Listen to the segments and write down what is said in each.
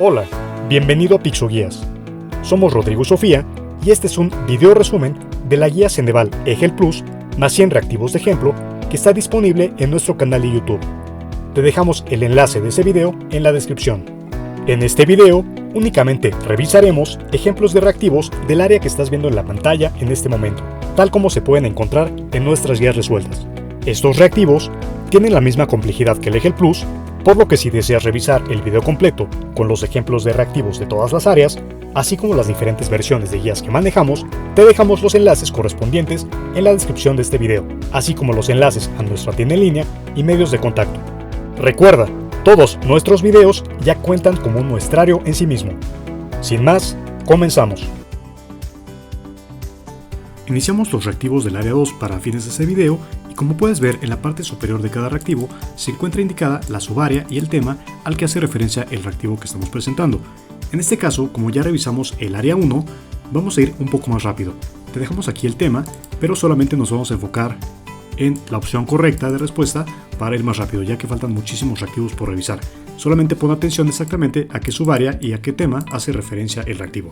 Hola, bienvenido a PixoGuías. Somos Rodrigo y Sofía y este es un video resumen de la guía Ceneval EGEL Plus más 100 reactivos de ejemplo que está disponible en nuestro canal de YouTube. Te dejamos el enlace de ese video en la descripción. En este video únicamente revisaremos ejemplos de reactivos del área que estás viendo en la pantalla en este momento, tal como se pueden encontrar en nuestras guías resueltas. Estos reactivos tienen la misma complejidad que el EGEL Plus, por lo que si deseas revisar el video completo con los ejemplos de reactivos de todas las áreas, así como las diferentes versiones de guías que manejamos, te dejamos los enlaces correspondientes en la descripción de este video, así como los enlaces a nuestra tienda en línea y medios de contacto. Recuerda, todos nuestros videos ya cuentan como un muestrario en sí mismo. Sin más, comenzamos. Iniciamos los reactivos del área 2 para fines de este video y como puedes ver en la parte superior de cada reactivo se encuentra indicada la subárea y el tema al que hace referencia el reactivo que estamos presentando. En este caso, como ya revisamos el área 1, vamos a ir un poco más rápido. Te dejamos aquí el tema, pero solamente nos vamos a enfocar en la opción correcta de respuesta para ir más rápido, ya que faltan muchísimos reactivos por revisar. Solamente pon atención exactamente a qué subárea y a qué tema hace referencia el reactivo.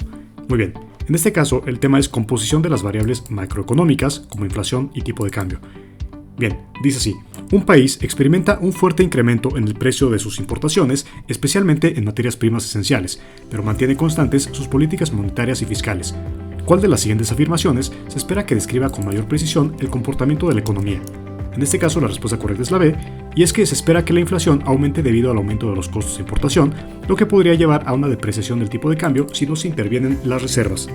Muy bien, en este caso el tema es composición de las variables macroeconómicas como inflación y tipo de cambio. Bien, dice así: un país experimenta un fuerte incremento en el precio de sus importaciones, especialmente en materias primas esenciales, pero mantiene constantes sus políticas monetarias y fiscales. ¿Cuál de las siguientes afirmaciones se espera que describa con mayor precisión el comportamiento de la economía? En este caso la respuesta correcta es la B, y es que se espera que la inflación aumente debido al aumento de los costos de importación, lo que podría llevar a una depreciación del tipo de cambio si no se intervienen las reservas.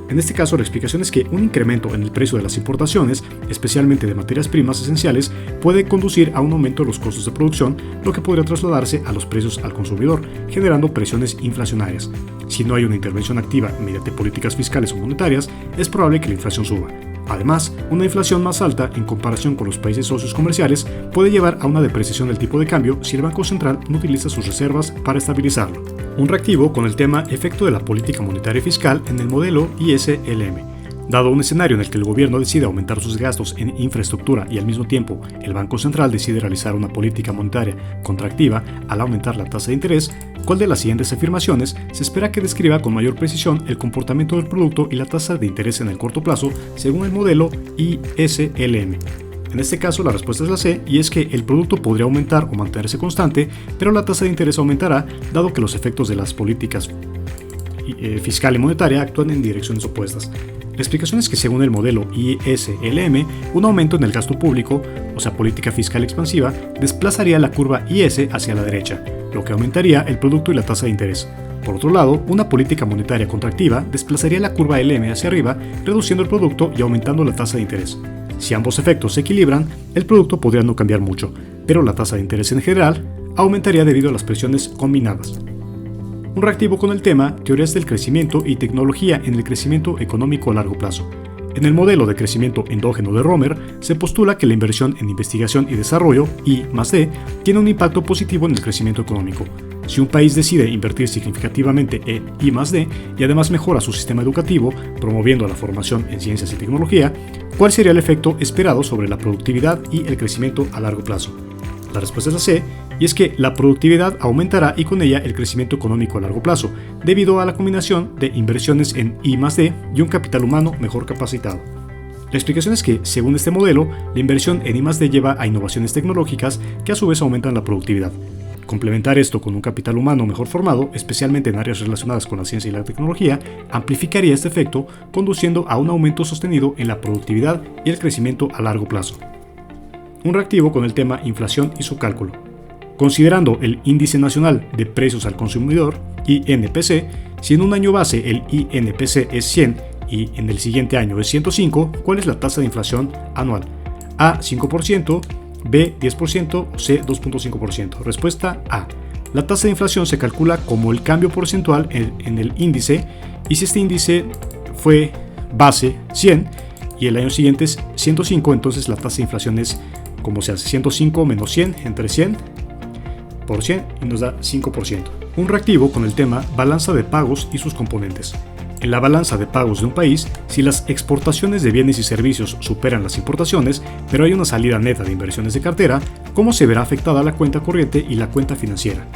En este caso la explicación es que un incremento en el precio de las importaciones, especialmente de materias primas esenciales, puede conducir a un aumento de los costos de producción, lo que podría trasladarse a los precios al consumidor, generando presiones inflacionarias. Si no hay una intervención activa mediante políticas fiscales o monetarias, es probable que la inflación suba. Además, una inflación más alta en comparación con los países socios comerciales puede llevar a una depreciación del tipo de cambio si el Banco Central no utiliza sus reservas para estabilizarlo. Un reactivo con el tema efecto de la política monetaria y fiscal en el modelo ISLM. Dado un escenario en el que el gobierno decide aumentar sus gastos en infraestructura y al mismo tiempo el Banco Central decide realizar una política monetaria contractiva al aumentar la tasa de interés, ¿cuál de las siguientes afirmaciones se espera que describa con mayor precisión el comportamiento del producto y la tasa de interés en el corto plazo según el modelo ISLM? En este caso la respuesta es la C, y es que el producto podría aumentar o mantenerse constante, pero la tasa de interés aumentará dado que los efectos de las políticas fiscal y monetaria actúan en direcciones opuestas. La explicación es que según el modelo ISLM, un aumento en el gasto público, o sea política fiscal expansiva, desplazaría la curva IS hacia la derecha, lo que aumentaría el producto y la tasa de interés. Por otro lado, una política monetaria contractiva desplazaría la curva LM hacia arriba, reduciendo el producto y aumentando la tasa de interés. Si ambos efectos se equilibran, el producto podría no cambiar mucho, pero la tasa de interés en general aumentaría debido a las presiones combinadas. Un reactivo con el tema Teorías del crecimiento y tecnología en el crecimiento económico a largo plazo. En el modelo de crecimiento endógeno de Romer, se postula que la inversión en investigación y desarrollo, I+D, tiene un impacto positivo en el crecimiento económico. Si un país decide invertir significativamente en I+D y además mejora su sistema educativo, promoviendo la formación en ciencias y tecnología, ¿cuál sería el efecto esperado sobre la productividad y el crecimiento a largo plazo? La respuesta es la C, y es que la productividad aumentará y con ella el crecimiento económico a largo plazo, debido a la combinación de inversiones en I+D y un capital humano mejor capacitado. La explicación es que, según este modelo, la inversión en I+D lleva a innovaciones tecnológicas que a su vez aumentan la productividad. Complementar esto con un capital humano mejor formado, especialmente en áreas relacionadas con la ciencia y la tecnología, amplificaría este efecto, conduciendo a un aumento sostenido en la productividad y el crecimiento a largo plazo. Un reactivo con el tema inflación y su cálculo. Considerando el Índice Nacional de Precios al Consumidor, INPC, si en un año base el INPC es 100 y en el siguiente año es 105, ¿cuál es la tasa de inflación anual? A, 5%, B, 10% o C, 2.5%. Respuesta A. La tasa de inflación se calcula como el cambio porcentual en el índice, y si este índice fue base 100 y el año siguiente es 105, entonces la tasa de inflación es, como se hace, 105 menos 100 entre 100 por 100 y nos da 5%. Un reactivo con el tema balanza de pagos y sus componentes. En la balanza de pagos de un país, si las exportaciones de bienes y servicios superan las importaciones, pero hay una salida neta de inversiones de cartera, ¿cómo se verá afectada la cuenta corriente y la cuenta financiera?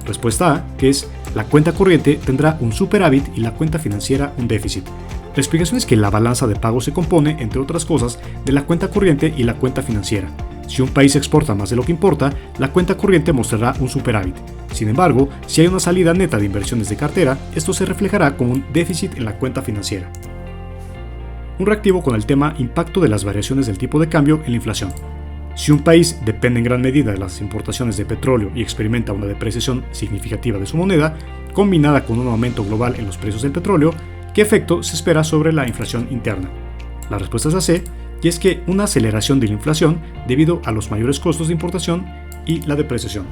Respuesta A, que es la cuenta corriente tendrá un superávit y la cuenta financiera un déficit. La explicación es que la balanza de pagos se compone, entre otras cosas, de la cuenta corriente y la cuenta financiera. Si un país exporta más de lo que importa, la cuenta corriente mostrará un superávit. Sin embargo, si hay una salida neta de inversiones de cartera, esto se reflejará como un déficit en la cuenta financiera. Un reactivo con el tema impacto de las variaciones del tipo de cambio en la inflación. Si un país depende en gran medida de las importaciones de petróleo y experimenta una depreciación significativa de su moneda, combinada con un aumento global en los precios del petróleo, ¿qué efecto se espera sobre la inflación interna? La respuesta es la C, y es que una aceleración de la inflación debido a los mayores costos de importación y la depreciación.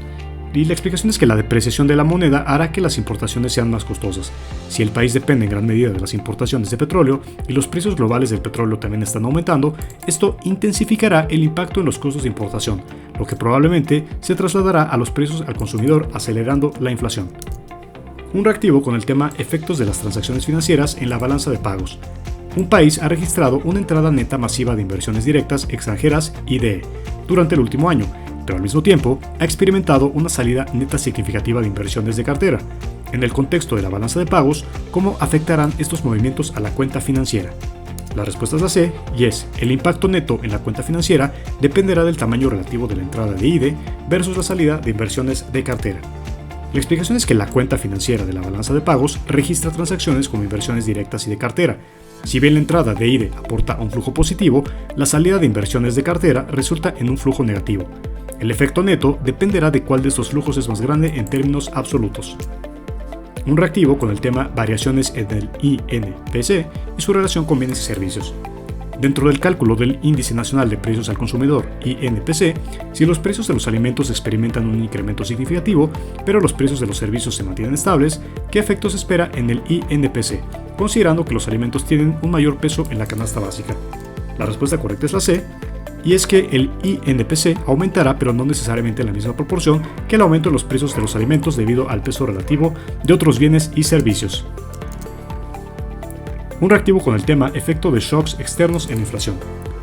Y la explicación es que la depreciación de la moneda hará que las importaciones sean más costosas. Si el país depende en gran medida de las importaciones de petróleo y los precios globales del petróleo también están aumentando, esto intensificará el impacto en los costos de importación, lo que probablemente se trasladará a los precios al consumidor, acelerando la inflación. Un reactivo con el tema efectos de las transacciones financieras en la balanza de pagos. Un país ha registrado una entrada neta masiva de inversiones directas extranjeras (IDE) durante el último año, pero al mismo tiempo ha experimentado una salida neta significativa de inversiones de cartera. En el contexto de la balanza de pagos, ¿cómo afectarán estos movimientos a la cuenta financiera? La respuesta es la C, y es: el impacto neto en la cuenta financiera dependerá del tamaño relativo de la entrada de IDE versus la salida de inversiones de cartera. La explicación es que la cuenta financiera de la balanza de pagos registra transacciones como inversiones directas y de cartera. Si bien la entrada de IDE aporta un flujo positivo, la salida de inversiones de cartera resulta en un flujo negativo. El efecto neto dependerá de cuál de estos flujos es más grande en términos absolutos. Un reactivo con el tema variaciones en el INPC y su relación con bienes y servicios. Dentro del cálculo del Índice Nacional de Precios al Consumidor, INPC, si los precios de los alimentos experimentan un incremento significativo, pero los precios de los servicios se mantienen estables, ¿qué efecto se espera en el INPC, considerando que los alimentos tienen un mayor peso en la canasta básica? La respuesta correcta es la C, y es que el INPC aumentará, pero no necesariamente en la misma proporción que el aumento de los precios de los alimentos debido al peso relativo de otros bienes y servicios. Un reactivo con el tema efecto de shocks externos en inflación.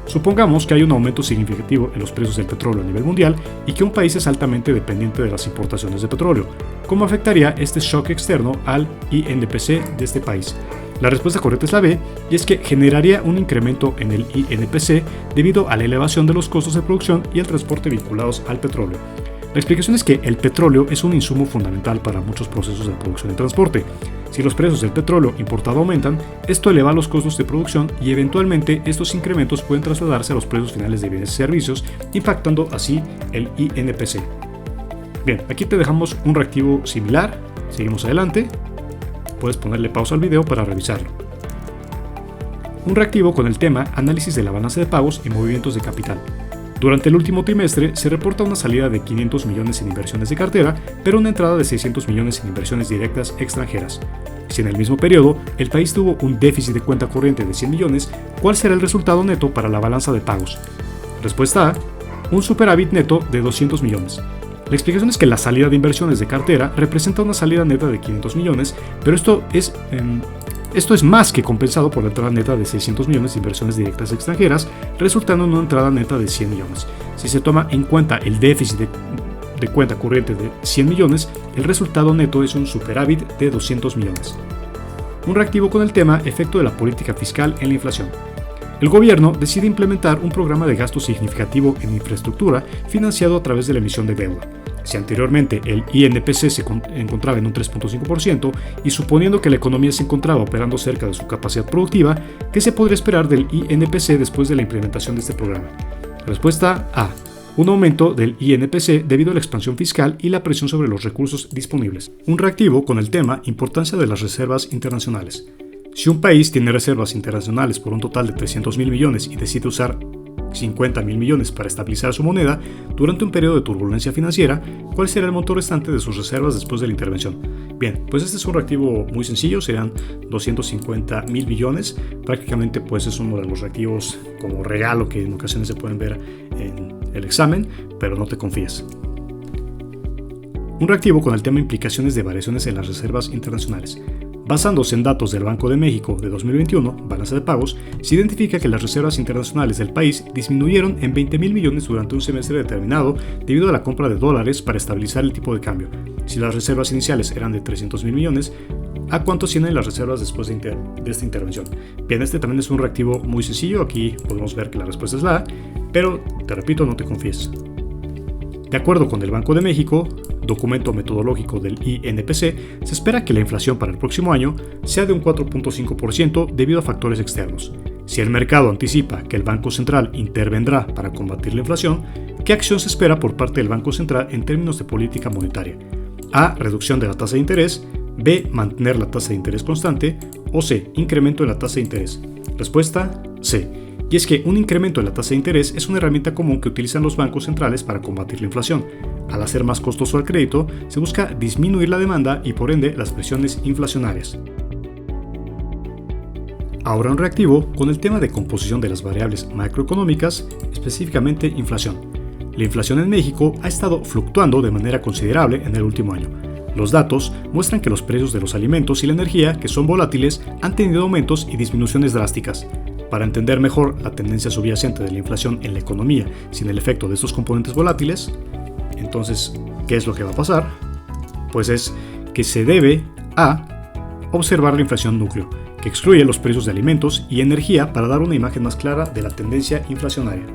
Supongamos que hay un aumento significativo en los precios del petróleo a nivel mundial y que un país es altamente dependiente de las importaciones de petróleo. ¿Cómo afectaría este shock externo al INPC de este país? La respuesta correcta es la B, y es que generaría un incremento en el INPC debido a la elevación de los costos de producción y el transporte vinculados al petróleo. La explicación es que el petróleo es un insumo fundamental para muchos procesos de producción y transporte. Si los precios del petróleo importado aumentan, esto eleva los costos de producción y eventualmente estos incrementos pueden trasladarse a los precios finales de bienes y servicios, impactando así el INPC. Bien, aquí te dejamos un reactivo similar. Seguimos adelante. Puedes ponerle pausa al video para revisarlo. Un reactivo con el tema análisis de la balanza de pagos y movimientos de capital. Durante el último trimestre se reporta una salida de 500 millones en inversiones de cartera, pero una entrada de 600 millones en inversiones directas extranjeras. Si en el mismo periodo el país tuvo un déficit de cuenta corriente de 100 millones, ¿cuál será el resultado neto para la balanza de pagos? Respuesta A: un superávit neto de 200 millones. La explicación es que la salida de inversiones de cartera representa una salida neta de 500 millones, pero esto es más que compensado por la entrada neta de 600 millones de inversiones directas extranjeras, resultando en una entrada neta de 100 millones. Si se toma en cuenta el déficit de cuenta corriente de 100 millones, el resultado neto es un superávit de 200 millones. Un reactivo con el tema efecto de la política fiscal en la inflación. El gobierno decide implementar un programa de gasto significativo en infraestructura financiado a través de la emisión de deuda. Si anteriormente el INPC se encontraba en un 3.5% y suponiendo que la economía se encontraba operando cerca de su capacidad productiva, ¿qué se podría esperar del INPC después de la implementación de este programa? Respuesta A: un aumento del INPC debido a la expansión fiscal y la presión sobre los recursos disponibles. Un reactivo con el tema importancia de las reservas internacionales. Si un país tiene reservas internacionales por un total de 300.000 millones y decide usar 50.000 millones para estabilizar su moneda durante un periodo de turbulencia financiera, ¿cuál será el monto restante de sus reservas después de la intervención? Bien, pues este es un reactivo muy sencillo, serán 250.000 millones, prácticamente pues es uno de los reactivos como regalo que en ocasiones se pueden ver en el examen, pero no te confíes. Un reactivo con el tema implicaciones de variaciones en las reservas internacionales. Basándose en datos del Banco de México de 2021, balanza de pagos, se identifica que las reservas internacionales del país disminuyeron en 20.000 millones durante un semestre determinado debido a la compra de dólares para estabilizar el tipo de cambio. Si las reservas iniciales eran de 300.000 millones, ¿a cuánto ascienden las reservas después de esta intervención? Bien, este también es un reactivo muy sencillo. Aquí podemos ver que la respuesta es la A, pero te repito, no te confíes. De acuerdo con el Banco de México, documento metodológico del INPC, se espera que la inflación para el próximo año sea de un 4.5% debido a factores externos. Si el mercado anticipa que el Banco Central intervendrá para combatir la inflación, ¿qué acción se espera por parte del Banco Central en términos de política monetaria? A. Reducción de la tasa de interés. B. Mantener la tasa de interés constante. O C. Incremento de la tasa de interés. Respuesta C. Y es que un incremento de la tasa de interés es una herramienta común que utilizan los bancos centrales para combatir la inflación. Al hacer más costoso el crédito, se busca disminuir la demanda y por ende las presiones inflacionarias. Ahora un reactivo con el tema de composición de las variables macroeconómicas, específicamente inflación. La inflación en México ha estado fluctuando de manera considerable en el último año. Los datos muestran que los precios de los alimentos y la energía, que son volátiles, han tenido aumentos y disminuciones drásticas. Para entender mejor la tendencia subyacente de la inflación en la economía sin el efecto de estos componentes volátiles, entonces, ¿qué es lo que va a pasar? Pues es que se debe a observar la inflación núcleo, que excluye los precios de alimentos y energía para dar una imagen más clara de la tendencia inflacionaria.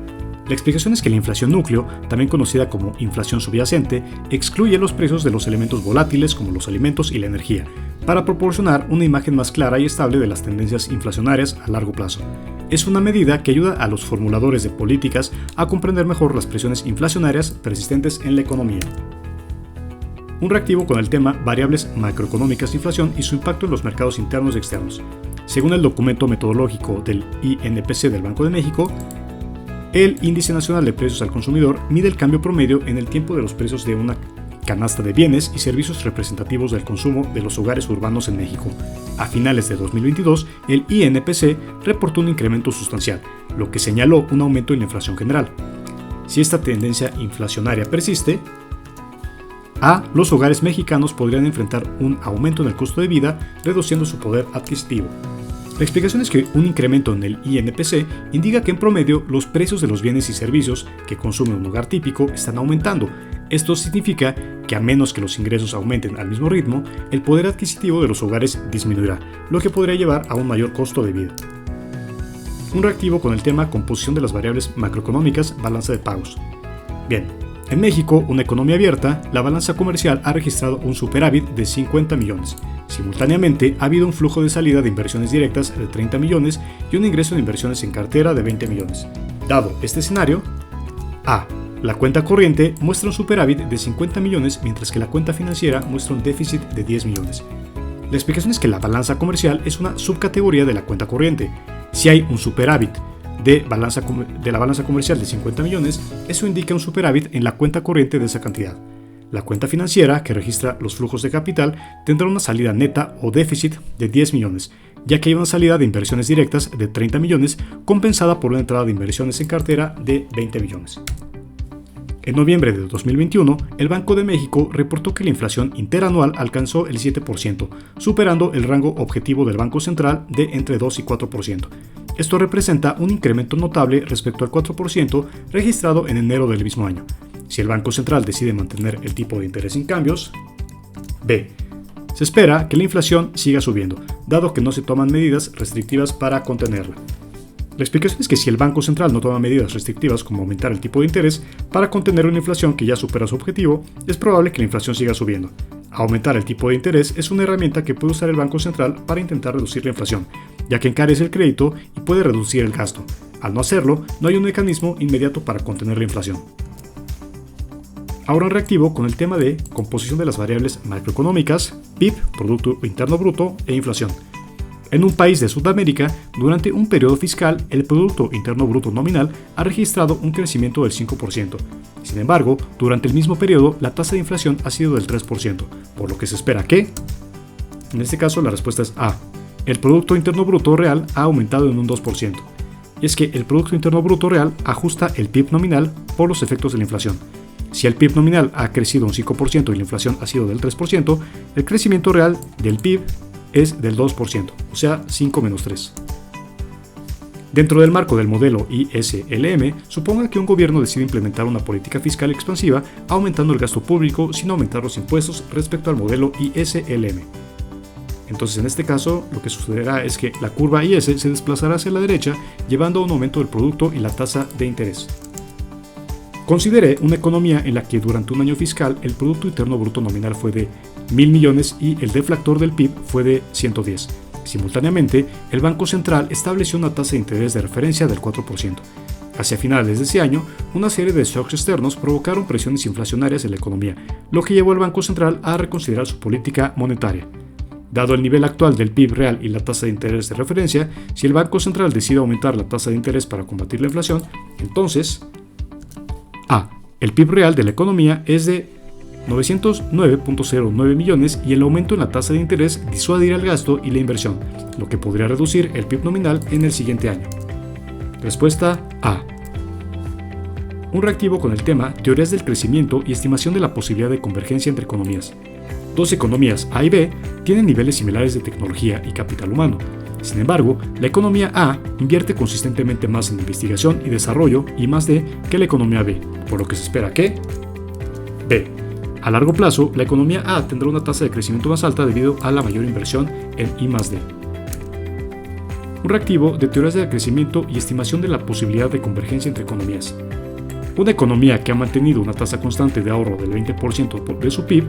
La explicación es que la inflación núcleo, también conocida como inflación subyacente, excluye los precios de los elementos volátiles como los alimentos y la energía, para proporcionar una imagen más clara y estable de las tendencias inflacionarias a largo plazo. Es una medida que ayuda a los formuladores de políticas a comprender mejor las presiones inflacionarias persistentes en la economía. Un reactivo con el tema variables macroeconómicas de inflación y su impacto en los mercados internos y externos. Según el documento metodológico del INPC del Banco de México, el Índice Nacional de Precios al Consumidor mide el cambio promedio en el tiempo de los precios de una canasta de bienes y servicios representativos del consumo de los hogares urbanos en México. A finales de 2022, el INPC reportó un incremento sustancial, lo que señaló un aumento en la inflación general. Si esta tendencia inflacionaria persiste, A. Los hogares mexicanos podrían enfrentar un aumento en el costo de vida, reduciendo su poder adquisitivo. La explicación es que un incremento en el INPC indica que en promedio los precios de los bienes y servicios que consume un hogar típico están aumentando. Esto significa que a menos que los ingresos aumenten al mismo ritmo, el poder adquisitivo de los hogares disminuirá, lo que podría llevar a un mayor costo de vida. Un reactivo con el tema composición de las variables macroeconómicas, balanza de pagos. Bien, en México, una economía abierta, la balanza comercial ha registrado un superávit de 50 millones. Simultáneamente, ha habido un flujo de salida de inversiones directas de 30 millones y un ingreso de inversiones en cartera de 20 millones. Dado este escenario, A. La cuenta corriente muestra un superávit de 50 millones, mientras que la cuenta financiera muestra un déficit de 10 millones. La explicación es que la balanza comercial es una subcategoría de la cuenta corriente. Si hay un superávit de la balanza comercial de 50 millones, eso indica un superávit en la cuenta corriente de esa cantidad. La cuenta financiera, que registra los flujos de capital, tendrá una salida neta o déficit de 10 millones, ya que hay una salida de inversiones directas de 30 millones compensada por una entrada de inversiones en cartera de 20 millones. En noviembre de 2021, el Banco de México reportó que la inflación interanual alcanzó el 7%, superando el rango objetivo del Banco Central de entre 2 y 4%. Esto representa un incremento notable respecto al 4% registrado en enero del mismo año. Si el Banco Central decide mantener el tipo de interés sin cambios, B. Se espera que la inflación siga subiendo, dado que no se toman medidas restrictivas para contenerla. La explicación es que si el Banco Central no toma medidas restrictivas como aumentar el tipo de interés para contener una inflación que ya supera su objetivo, es probable que la inflación siga subiendo. Aumentar el tipo de interés es una herramienta que puede usar el Banco Central para intentar reducir la inflación, ya que encarece el crédito y puede reducir el gasto. Al no hacerlo, no hay un mecanismo inmediato para contener la inflación. Ahora un reactivo con el tema de composición de las variables macroeconómicas, PIB, Producto Interno Bruto e inflación. En un país de Sudamérica, durante un periodo fiscal, el Producto Interno Bruto nominal ha registrado un crecimiento del 5%. Sin embargo, durante el mismo periodo, la tasa de inflación ha sido del 3%, por lo que se espera que, en este caso la respuesta es A. El Producto Interno Bruto real ha aumentado en un 2%. Y es que el Producto Interno Bruto real ajusta el PIB nominal por los efectos de la inflación. Si el PIB nominal ha crecido un 5% y la inflación ha sido del 3%, el crecimiento real del PIB es del 2%, o sea, 5 menos 3. Dentro del marco del modelo ISLM, suponga que un gobierno decide implementar una política fiscal expansiva aumentando el gasto público sin aumentar los impuestos respecto al modelo ISLM. Entonces, en este caso, lo que sucederá es que la curva IS se desplazará hacia la derecha, llevando a un aumento del producto y la tasa de interés. Considere una economía en la que durante un año fiscal el Producto Interno Bruto nominal fue de 1.000 millones y el deflactor del PIB fue de 110. Simultáneamente, el Banco Central estableció una tasa de interés de referencia del 4%. Hacia finales de ese año, una serie de shocks externos provocaron presiones inflacionarias en la economía, lo que llevó al Banco Central a reconsiderar su política monetaria. Dado el nivel actual del PIB real y la tasa de interés de referencia, si el Banco Central decide aumentar la tasa de interés para combatir la inflación, entonces A. El PIB real de la economía es de 909.09 millones y el aumento en la tasa de interés disuadirá el gasto y la inversión, lo que podría reducir el PIB nominal en el siguiente año. Respuesta A. Un reactivo con el tema Teorías del crecimiento y estimación de la posibilidad de convergencia entre economías. Dos economías A y B tienen niveles similares de tecnología y capital humano. Sin embargo, la economía A invierte consistentemente más en investigación y desarrollo I+D que la economía B, por lo que se espera que B. A largo plazo, la economía A tendrá una tasa de crecimiento más alta debido a la mayor inversión en I+D. Un reactivo de teorías del crecimiento y estimación de la posibilidad de convergencia entre economías. Una economía que ha mantenido una tasa constante de ahorro del 20% de su PIB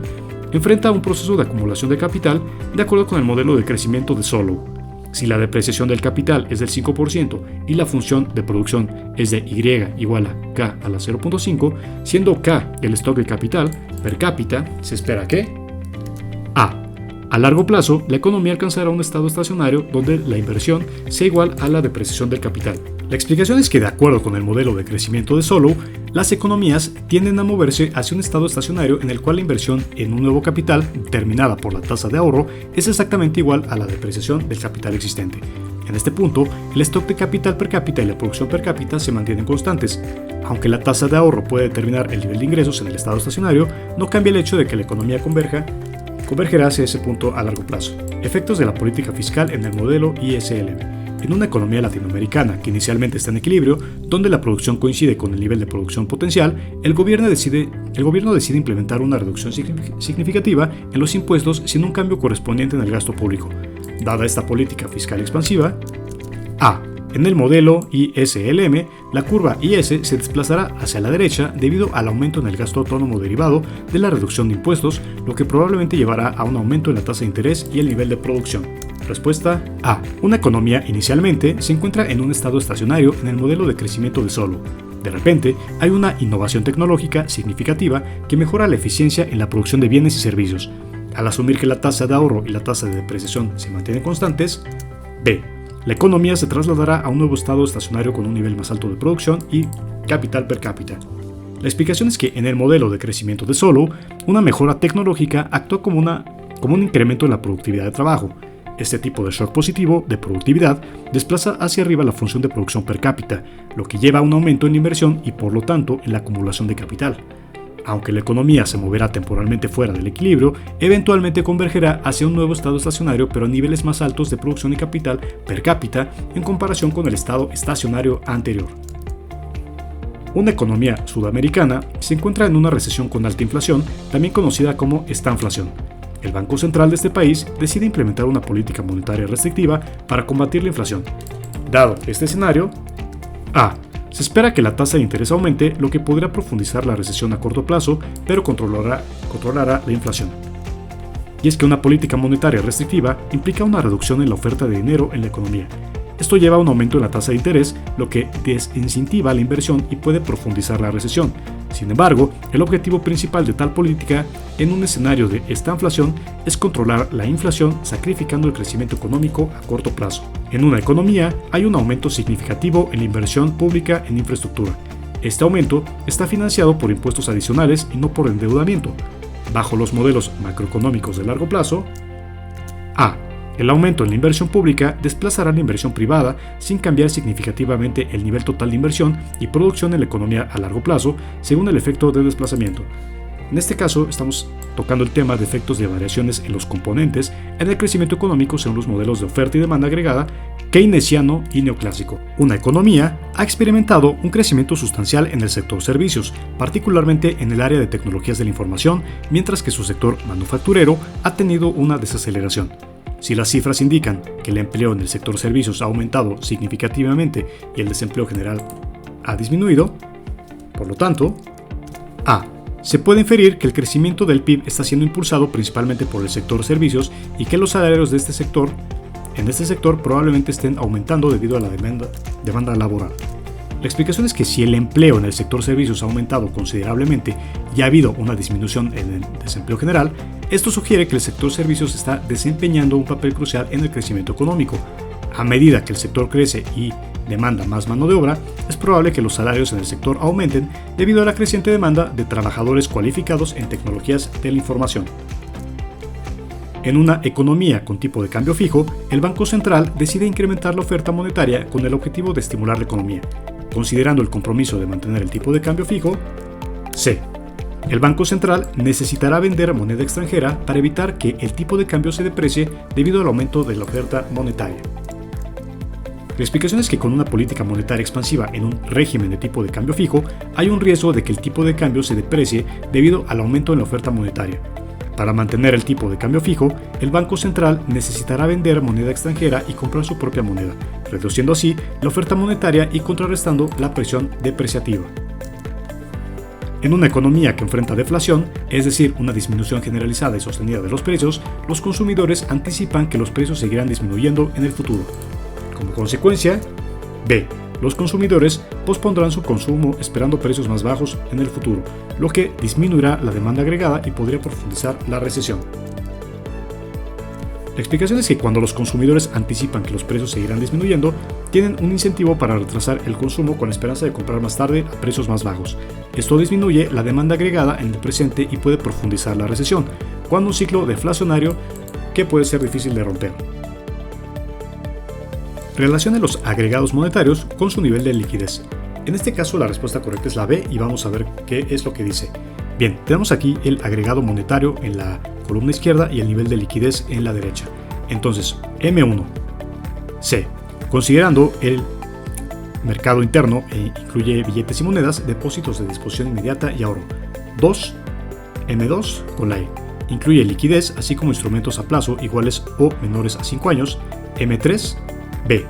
enfrenta un proceso de acumulación de capital de acuerdo con el modelo de crecimiento de Solow. Si la depreciación del capital es del 5% y la función de producción es de Y igual a K a la 0.5, siendo K el stock de capital per cápita, se espera que A largo plazo, la economía alcanzará un estado estacionario donde la inversión sea igual a la depreciación del capital. La explicación es que, de acuerdo con el modelo de crecimiento de Solow, las economías tienden a moverse hacia un estado estacionario en el cual la inversión en un nuevo capital, determinada por la tasa de ahorro, es exactamente igual a la depreciación del capital existente. En este punto, el stock de capital per cápita y la producción per cápita se mantienen constantes. Aunque la tasa de ahorro puede determinar el nivel de ingresos en el estado estacionario, no cambia el hecho de que la economía convergerá hacia ese punto a largo plazo. Efectos de la política fiscal en el modelo ISLM. En una economía latinoamericana que inicialmente está en equilibrio, donde la producción coincide con el nivel de producción potencial, el gobierno decide implementar una reducción significativa en los impuestos sin un cambio correspondiente en el gasto público. Dada esta política fiscal expansiva, A. En el modelo ISLM, la curva IS se desplazará hacia la derecha debido al aumento en el gasto autónomo derivado de la reducción de impuestos, lo que probablemente llevará a un aumento en la tasa de interés y el nivel de producción. Respuesta A. Una economía inicialmente se encuentra en un estado estacionario en el modelo de crecimiento de Solow. De repente, hay una innovación tecnológica significativa que mejora la eficiencia en la producción de bienes y servicios. Al asumir que la tasa de ahorro y la tasa de depreciación se mantienen constantes, B. La economía se trasladará a un nuevo estado estacionario con un nivel más alto de producción y capital per cápita. La explicación es que en el modelo de crecimiento de Solow, una mejora tecnológica actúa como un incremento en la productividad de trabajo. Este tipo de shock positivo de productividad desplaza hacia arriba la función de producción per cápita, lo que lleva a un aumento en la inversión y por lo tanto en la acumulación de capital. Aunque la economía se moverá temporalmente fuera del equilibrio, eventualmente convergerá hacia un nuevo estado estacionario pero a niveles más altos de producción y capital per cápita en comparación con el estado estacionario anterior. Una economía sudamericana se encuentra en una recesión con alta inflación, también conocida como estanflación. El Banco Central de este país decide implementar una política monetaria restrictiva para combatir la inflación. Dado este escenario, A. Se espera que la tasa de interés aumente, lo que podría profundizar la recesión a corto plazo, pero controlará la inflación. Y es que una política monetaria restrictiva implica una reducción en la oferta de dinero en la economía. Esto lleva a un aumento en la tasa de interés, lo que desincentiva la inversión y puede profundizar la recesión. Sin embargo, el objetivo principal de tal política en un escenario de estanflación es controlar la inflación sacrificando el crecimiento económico a corto plazo. En una economía hay un aumento significativo en la inversión pública en infraestructura. Este aumento está financiado por impuestos adicionales y no por endeudamiento. Bajo los modelos macroeconómicos de largo plazo, A. El aumento en la inversión pública desplazará la inversión privada sin cambiar significativamente el nivel total de inversión y producción en la economía a largo plazo, según el efecto de desplazamiento. En este caso, estamos tocando el tema de efectos de variaciones en los componentes en el crecimiento económico según los modelos de oferta y demanda agregada keynesiano y neoclásico. Una economía ha experimentado un crecimiento sustancial en el sector servicios, particularmente en el área de tecnologías de la información, mientras que su sector manufacturero ha tenido una desaceleración. Si las cifras indican que el empleo en el sector servicios ha aumentado significativamente y el desempleo general ha disminuido, por lo tanto, A. Se puede inferir que el crecimiento del PIB está siendo impulsado principalmente por el sector servicios y que los salarios de este sector probablemente estén aumentando debido a la demanda laboral. La explicación es que si el empleo en el sector servicios ha aumentado considerablemente y ha habido una disminución en el desempleo general, esto sugiere que el sector servicios está desempeñando un papel crucial en el crecimiento económico. A medida que el sector crece y demanda más mano de obra, es probable que los salarios en el sector aumenten debido a la creciente demanda de trabajadores cualificados en tecnologías de la información. En una economía con tipo de cambio fijo, el Banco Central decide incrementar la oferta monetaria con el objetivo de estimular la economía, considerando el compromiso de mantener el tipo de cambio fijo. C. El Banco Central necesitará vender moneda extranjera para evitar que el tipo de cambio se deprecie debido al aumento de la oferta monetaria. La explicación es que con una política monetaria expansiva en un régimen de tipo de cambio fijo, hay un riesgo de que el tipo de cambio se deprecie debido al aumento en la oferta monetaria. Para mantener el tipo de cambio fijo, el Banco Central necesitará vender moneda extranjera y comprar su propia moneda, reduciendo así la oferta monetaria y contrarrestando la presión depreciativa. En una economía que enfrenta deflación, es decir, una disminución generalizada y sostenida de los precios, los consumidores anticipan que los precios seguirán disminuyendo en el futuro. Como consecuencia, B. Los consumidores pospondrán su consumo esperando precios más bajos en el futuro, lo que disminuirá la demanda agregada y podría profundizar la recesión. La explicación es que cuando los consumidores anticipan que los precios seguirán disminuyendo, tienen un incentivo para retrasar el consumo con la esperanza de comprar más tarde a precios más bajos. Esto disminuye la demanda agregada en el presente y puede profundizar la recesión, cuando un ciclo deflacionario que puede ser difícil de romper. Relacione los agregados monetarios con su nivel de liquidez. En este caso la respuesta correcta es la B y vamos a ver qué es lo que dice. Bien, tenemos aquí el agregado monetario en la columna izquierda y el nivel de liquidez en la derecha. Entonces, M1. C. Considerando el mercado interno, incluye billetes y monedas, depósitos de disposición inmediata y ahorro. 2. M2 con la E. Incluye liquidez, así como instrumentos a plazo iguales o menores a 5 años. M3. B.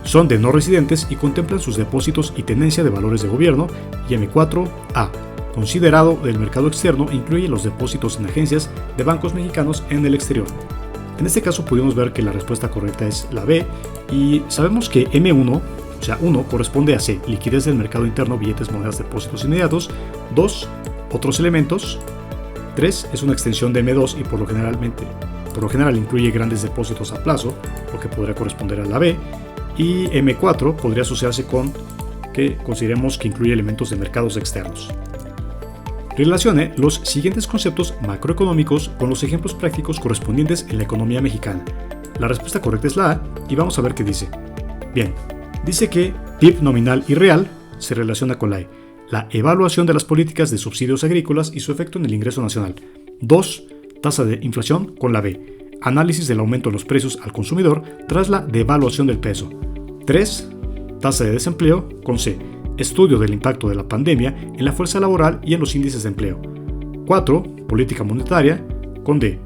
Son de no residentes y contemplan sus depósitos y tenencia de valores de gobierno. Y M4. A. Considerado del mercado externo, incluye los depósitos en agencias de bancos mexicanos en el exterior. En este caso pudimos ver que la respuesta correcta es la B y sabemos que M1, o sea 1, corresponde a C, liquidez del mercado interno, billetes, monedas, depósitos inmediatos. 2, otros elementos. 3, es una extensión de M2 y por lo general incluye grandes depósitos a plazo, lo que podría corresponder a la B. Y M4 podría asociarse con que consideremos que incluye elementos de mercados externos. Relacione los siguientes conceptos macroeconómicos con los ejemplos prácticos correspondientes en la economía mexicana. La respuesta correcta es la A y vamos a ver qué dice. Bien, dice que PIB nominal y real se relaciona con la E. La evaluación de las políticas de subsidios agrícolas y su efecto en el ingreso nacional. 2. Tasa de inflación con la B. Análisis del aumento en los precios al consumidor tras la devaluación del peso. 3. Tasa de desempleo con C. Estudio del impacto de la pandemia en la fuerza laboral y en los índices de empleo. 4. Política monetaria con D.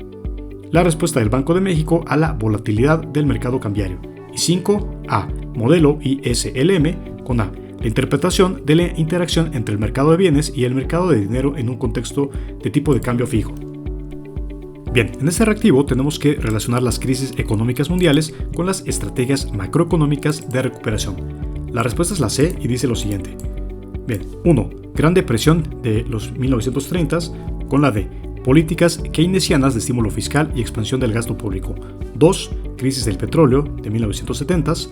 La respuesta del Banco de México a la volatilidad del mercado cambiario. Y 5. A. Modelo ISLM con A. La interpretación de la interacción entre el mercado de bienes y el mercado de dinero en un contexto de tipo de cambio fijo. Bien, en este reactivo tenemos que relacionar las crisis económicas mundiales con las estrategias macroeconómicas de recuperación. La respuesta es la C y dice lo siguiente. Bien, 1. Gran depresión de los 1930s con la D. Políticas keynesianas de estímulo fiscal y expansión del gasto público. 2. Crisis del petróleo de 1970s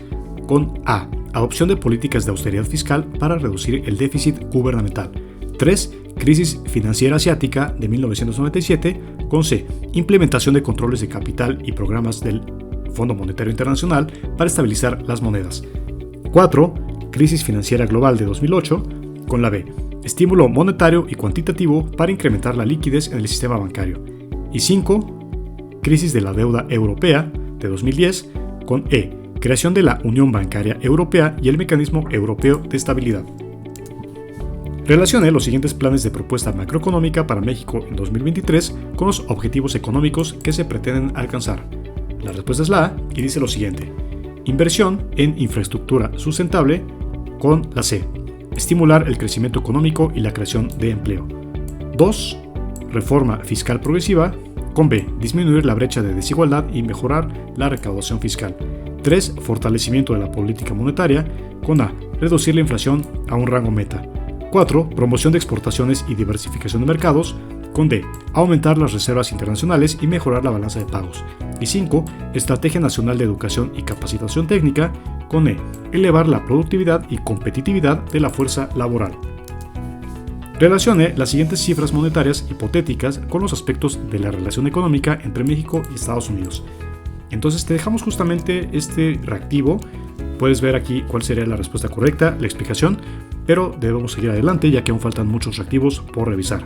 con A. Adopción de políticas de austeridad fiscal para reducir el déficit gubernamental. 3. Crisis financiera asiática de 1997 con C. Implementación de controles de capital y programas del Fondo Monetario Internacional para estabilizar las monedas. 4. Crisis financiera global de 2008 con la B. estímulo monetario y cuantitativo para incrementar la liquidez en el sistema bancario. Y 5. Crisis de la deuda europea de 2010, con E. Creación de la Unión Bancaria Europea y el Mecanismo Europeo de Estabilidad. Relacione los siguientes planes de propuesta macroeconómica para México en 2023 con los objetivos económicos que se pretenden alcanzar. La respuesta es la A y dice lo siguiente: inversión en infraestructura sustentable, con la C. Estimular el crecimiento económico y la creación de empleo. 2. Reforma fiscal progresiva, con B. Disminuir la brecha de desigualdad y mejorar la recaudación fiscal. 3. Fortalecimiento de la política monetaria, con A. Reducir la inflación a un rango meta. 4. Promoción de exportaciones y diversificación de mercados, con D. Aumentar las reservas internacionales y mejorar la balanza de pagos. Y 5. Estrategia Nacional de Educación y Capacitación Técnica, con E. Elevar la productividad y competitividad de la fuerza laboral. Relacione las siguientes cifras monetarias hipotéticas con los aspectos de la relación económica entre México y Estados Unidos. Entonces te dejamos justamente este reactivo. Puedes ver aquí cuál sería la respuesta correcta, la explicación, pero debemos seguir adelante ya que aún faltan muchos reactivos por revisar.